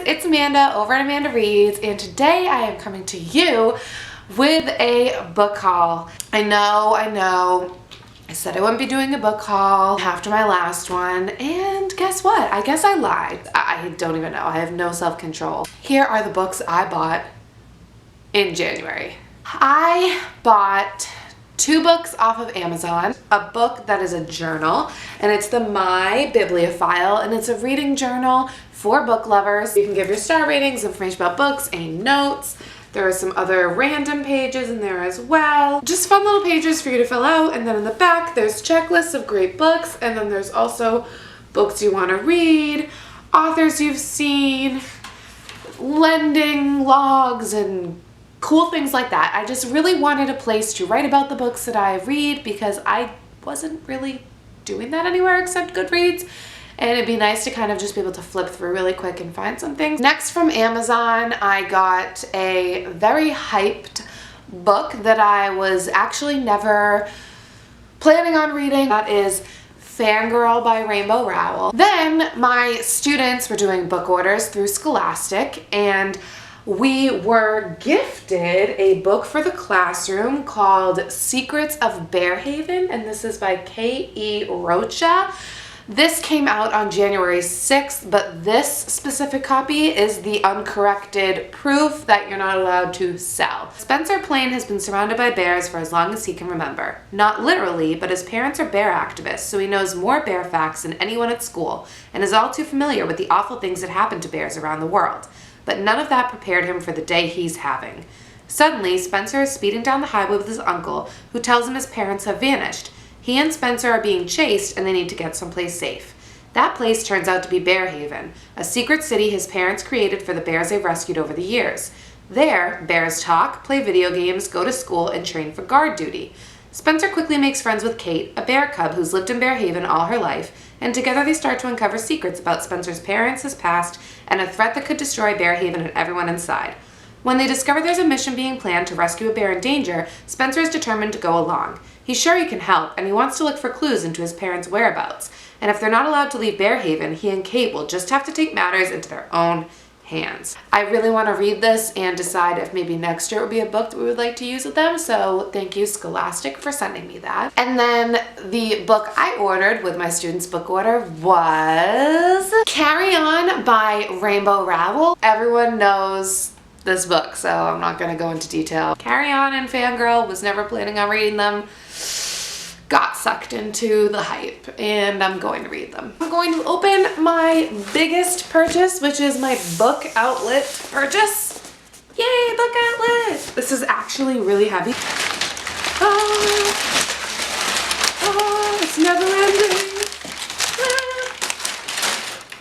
it's Amanda over at AmandaReads, and today I am coming to you with a book haul. I know. I said I wouldn't be doing a book haul after my last one, and guess what? I guess I lied. I don't even know. I have no self-control. Here are the books I bought in January. I bought 2 books off of Amazon, a book that is a journal, and it's the My Bibliophile, and it's a reading journal for book lovers. You can give your star ratings, information about books, any notes. There are some other random pages in there as well. Just fun little pages for you to fill out, and then in the back there's checklists of great books, and then there's also books you want to read, authors you've seen, lending logs, and cool things like that. I just really wanted a place to write about the books that I read because I wasn't really doing that anywhere except Goodreads, and it'd be nice to kind of just be able to flip through really quick and find some things. Next, from Amazon, I got a very hyped book that I was actually never planning on reading. That is Fangirl by Rainbow Rowell. Then my students were doing book orders through Scholastic, and we were gifted a book for the classroom called Secrets of Bearhaven, and this is by K.E. Rocha. This came out on January 6th, but this specific copy is the uncorrected proof that you're not allowed to sell. Spencer Plain has been surrounded by bears for as long as he can remember. Not literally, but his parents are bear activists, so he knows more bear facts than anyone at school, and is all too familiar with the awful things that happen to bears around the world. But none of that prepared him for the day he's having. Suddenly, Spencer is speeding down the highway with his uncle, who tells him his parents have vanished. He and Spencer are being chased, and they need to get someplace safe. That place turns out to be Bearhaven, a secret city his parents created for the bears they've rescued over the years. There, bears talk, play video games, go to school, and train for guard duty. Spencer quickly makes friends with Kate, a bear cub who's lived in Bearhaven all her life, and together they start to uncover secrets about Spencer's parents, his past, and a threat that could destroy Bearhaven and everyone inside. When they discover there's a mission being planned to rescue a bear in danger, Spencer is determined to go along. He's sure he can help, and he wants to look for clues into his parents' whereabouts. And if they're not allowed to leave Bearhaven, he and Kate will just have to take matters into their own hands. I really want to read this and decide if maybe next year it would be a book that we would like to use with them, so thank you Scholastic for sending me that. And then the book I ordered with my students' book order was Carry On by Rainbow Rowell. Everyone knows this book, so I'm not going to go into detail. Carry On and Fangirl, was never planning on reading them. Got sucked into the hype, and I'm going to read them. I'm going to open my biggest purchase, which is my book outlet purchase. Yay, book outlet! This is actually really heavy. It's never ending.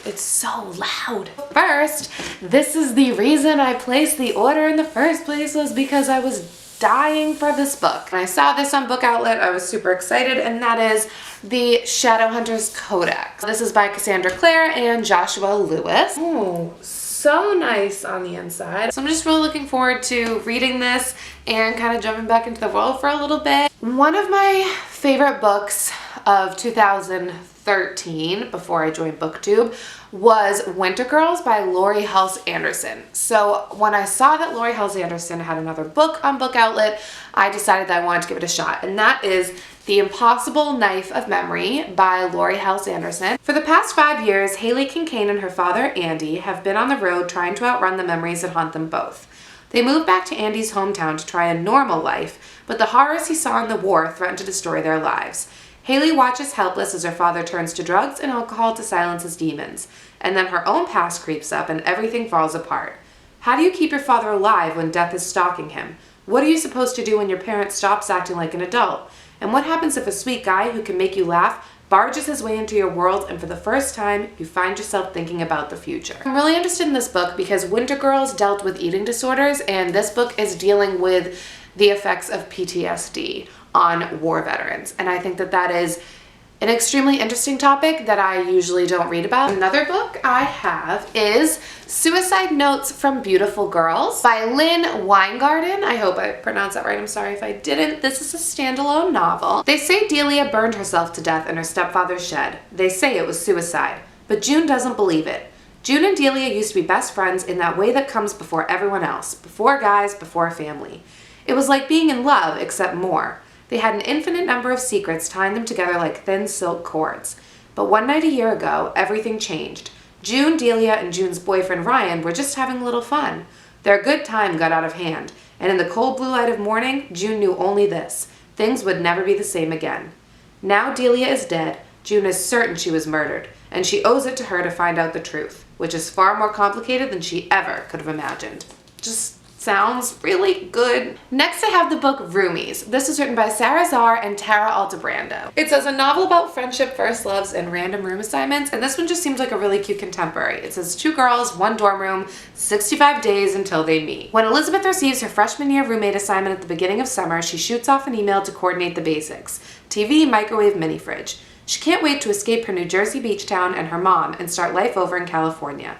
It's so loud. First, this is the reason I placed the order in the first place, was because I was dying for this book. When I saw this on Book Outlet, I was super excited, and that is the Shadowhunters Codex. This is by Cassandra Clare and Joshua Lewis. Oh, so nice on the inside. So I'm just really looking forward to reading this and kind of jumping back into the world for a little bit. One of my favorite books of 2013, before I joined BookTube, was Winter Girls by Lori Halse Anderson. So when I saw that Lori Halse Anderson had another book on Book Outlet, I decided that I wanted to give it a shot, and that is The Impossible Knife of Memory by Lori Halse Anderson. For the past 5 years, Haley Kincaid and her father, Andy, have been on the road trying to outrun the memories that haunt them both. They moved back to Andy's hometown to try a normal life, but the horrors he saw in the war threatened to destroy their lives. Haley watches helpless as her father turns to drugs and alcohol to silence his demons, and then her own past creeps up and everything falls apart. How do you keep your father alive when death is stalking him? What are you supposed to do when your parent stops acting like an adult? And what happens if a sweet guy who can make you laugh barges his way into your world, and for the first time, you find yourself thinking about the future? I'm really interested in this book because Winter Girls dealt with eating disorders, and this book is dealing with the effects of PTSD on war veterans. And I think that that is an extremely interesting topic that I usually don't read about. Another book I have is Suicide Notes from Beautiful Girls by Lynn Weingarten. I hope I pronounced that right. I'm sorry if I didn't. This is a standalone novel. They say Delia burned herself to death in her stepfather's shed. They say it was suicide, but June doesn't believe it. June and Delia used to be best friends in that way that comes before everyone else, before guys, before family. It was like being in love, except more. They had an infinite number of secrets tying them together like thin silk cords. But one night a year ago, everything changed. June, Delia, and June's boyfriend Ryan were just having a little fun. Their good time got out of hand, and in the cold blue light of morning, June knew only this: things would never be the same again. Now Delia is dead, June is certain she was murdered, and she owes it to her to find out the truth, which is far more complicated than she ever could have imagined. Just sounds really good. Next I have the book Roomies. This is written by Sarah Zarr and Tara Altebrando. It says a novel about friendship, first loves, and random room assignments, and this one just seems like a really cute contemporary. It says 2 girls, 1 dorm room, 65 days until they meet. When Elizabeth receives her freshman year roommate assignment at the beginning of summer, she shoots off an email to coordinate the basics: TV, microwave, mini fridge. She can't wait to escape her New Jersey beach town and her mom and start life over in California.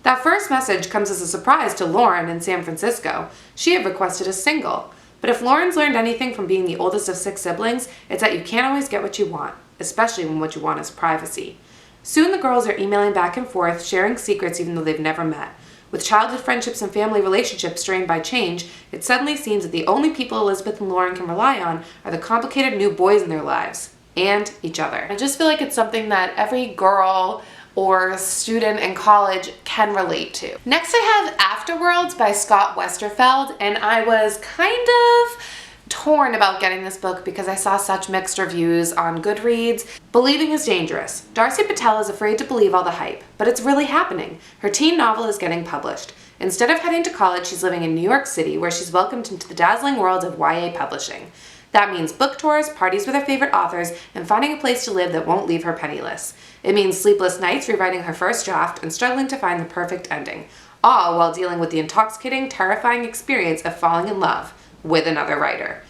That first message comes as a surprise to Lauren in San Francisco. She had requested a single. But if Lauren's learned anything from being the oldest of 6 siblings, it's that you can't always get what you want, especially when what you want is privacy. Soon the girls are emailing back and forth, sharing secrets even though they've never met. With childhood friendships and family relationships strained by change, it suddenly seems that the only people Elizabeth and Lauren can rely on are the complicated new boys in their lives. And each other. I just feel like it's something that every girl or student in college can relate to. Next I have Afterworlds by Scott Westerfeld, and I was kind of torn about getting this book because I saw such mixed reviews on Goodreads. Believing is dangerous. Darcy Patel is afraid to believe all the hype, but it's really happening. Her teen novel is getting published. Instead of heading to college, she's living in New York City, where she's welcomed into the dazzling world of YA publishing. That means book tours, parties with her favorite authors, and finding a place to live that won't leave her penniless. It means sleepless nights rewriting her first draft and struggling to find the perfect ending, all while dealing with the intoxicating, terrifying experience of falling in love with another writer.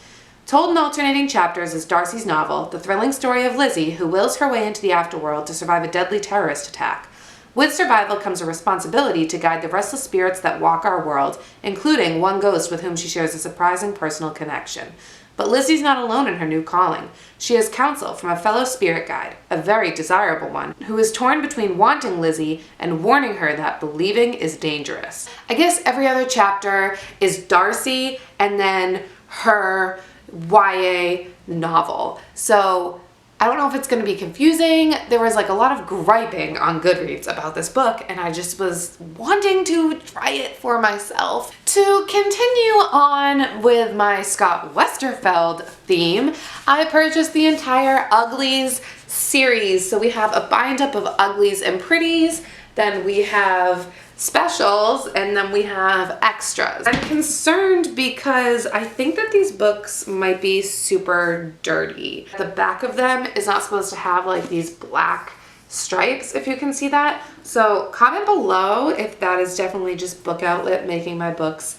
Told in alternating chapters is Darcy's novel, the thrilling story of Lizzie, who wills her way into the afterworld to survive a deadly terrorist attack. With survival comes a responsibility to guide the restless spirits that walk our world, including one ghost with whom she shares a surprising personal connection. But Lizzie's not alone in her new calling. She has counsel from a fellow spirit guide, a very desirable one, who is torn between wanting Lizzie and warning her that believing is dangerous. I guess every other chapter is Darcy and then her YA novel. So I don't know if it's going to be confusing. There was like a lot of griping on Goodreads about this book, and I just was wanting to try it for myself. To continue on with my Scott Westerfeld theme, I purchased the entire Uglies series. So we have a bind up of Uglies and Pretties, then we have specials, and then we have extras. I'm concerned because I think that these books might be super dirty. The back of them is not supposed to have like these black stripes, if you can see that. So comment below if that is definitely just Book Outlet making my books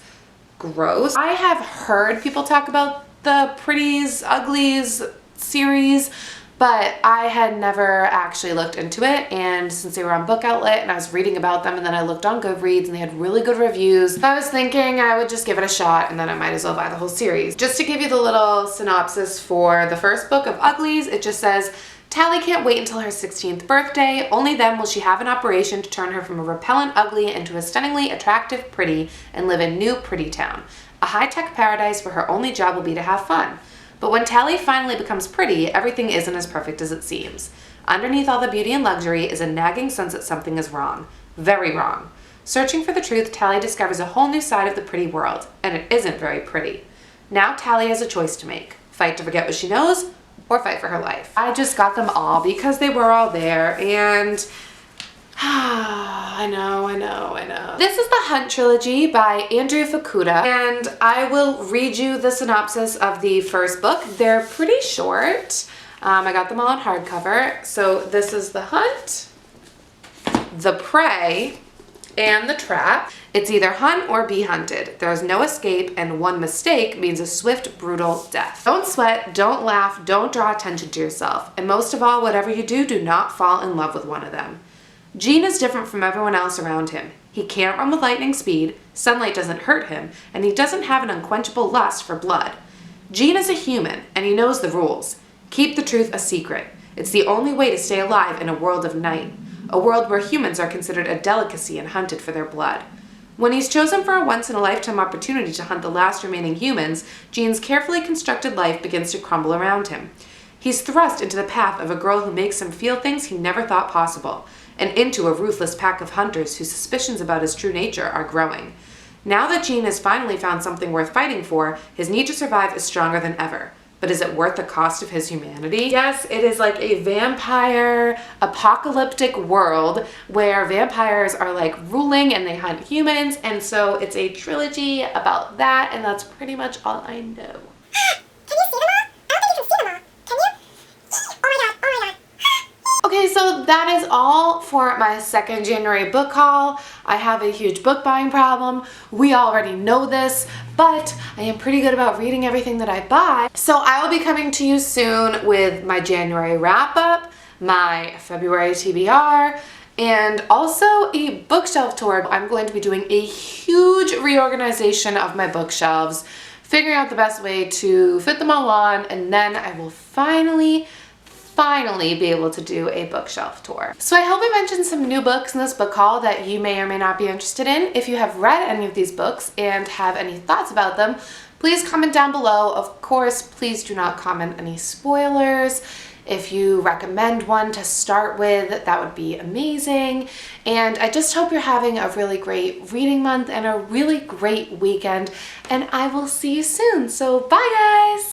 gross. I have heard people talk about the Pretties, Uglies series, but I had never actually looked into it, and since they were on Book Outlet and I was reading about them, and then I looked on Goodreads and they had really good reviews, I was thinking I would just give it a shot and then I might as well buy the whole series. Just to give you the little synopsis for the first book of Uglies, it just says, Tally can't wait until her 16th birthday. Only then will she have an operation to turn her from a repellent ugly into a stunningly attractive pretty and live in New Pretty Town, a high-tech paradise where her only job will be to have fun. But when Tally finally becomes pretty, everything isn't as perfect as it seems. Underneath all the beauty and luxury is a nagging sense that something is wrong. Very wrong. Searching for the truth, Tally discovers a whole new side of the pretty world, and it isn't very pretty. Now Tally has a choice to make. Fight to forget what she knows, or fight for her life. I just got them all because they were all there, and I know. This is the Hunt trilogy by Andrea Fukuda, and I will read you the synopsis of the first book. They're pretty short. I got them all on hardcover. So this is The Hunt, The Prey, and The Trap. It's either hunt or be hunted. There's no escape, and one mistake means a swift, brutal death. Don't sweat, don't laugh, don't draw attention to yourself, and most of all, whatever you do, do not fall in love with one of them. Gene is different from everyone else around him. He can't run with lightning speed, sunlight doesn't hurt him, and he doesn't have an unquenchable lust for blood. Gene is a human, and he knows the rules. Keep the truth a secret. It's the only way to stay alive in a world of night. a world where humans are considered a delicacy and hunted for their blood. When he's chosen for a once-in-a-lifetime opportunity to hunt the last remaining humans, Gene's carefully constructed life begins to crumble around him. He's thrust into the path of a girl who makes him feel things he never thought possible, and into a ruthless pack of hunters whose suspicions about his true nature are growing. Now that Gene has finally found something worth fighting for, his need to survive is stronger than ever. But is it worth the cost of his humanity? Yes, it is like a vampire apocalyptic world where vampires are like ruling and they hunt humans, and so it's a trilogy about that, and that's pretty much all I know. Can you see them all? I don't think you can see them all. Can you? Oh my god, oh my god. Okay, so that is all for my second January book haul. I have a huge book buying problem. We already know this, but I am pretty good about reading everything that I buy. So I will be coming to you soon with my January wrap up, my February TBR, and also a bookshelf tour. I'm going to be doing a huge reorganization of my bookshelves, figuring out the best way to fit them all on, and then I will finally be able to do a bookshelf tour. So I hope I mentioned some new books in this book haul that you may or may not be interested in. If you have read any of these books and have any thoughts about them, please comment down below. Of course, please do not comment any spoilers. If you recommend one to start with, that would be amazing. And I just hope you're having a really great reading month and a really great weekend, and I will see you soon. So bye guys!